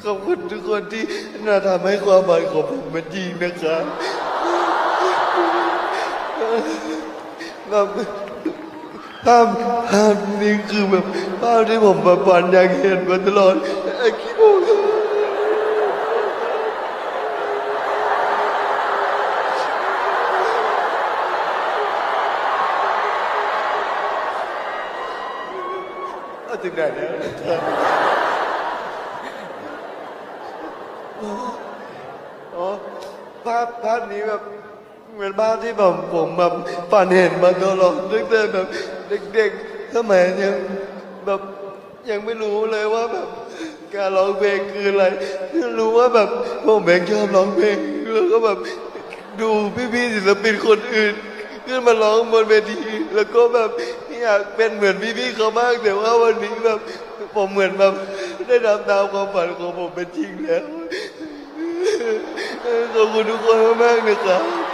ขอบคุณทุกคนที่น่าทำให้ความหมายของผมมันจริงนะครับแบบภาพนี้คือแบบภาพที่ผมฝันอยากเห็นมาตลอดคิดว่าถึงไหนแล้วอ๋อภาพนี้แบบเหมือนภาพที่ผมแบบฝันเห็นมาตลอดตั้งแต่แบบเด็กๆสมัยยังไม่รู้เลยว่าแบบการร้องเพลงคืออะไรรู้ว่าแบบผมเองชอบร้องเพลงแล้วก็แบบดูพี่ๆศิลปินคนอื่นขึ้นมาร้องบนเวทีแล้วก็แบบอยากเป็นเหมือนพี่ๆเขามากแต่ว่าวันนี้แบบผมเหมือนแบบได้ทำตามความฝันของผมเป็นจริงแล้วขอบคุณทุกคนมากๆนะครับ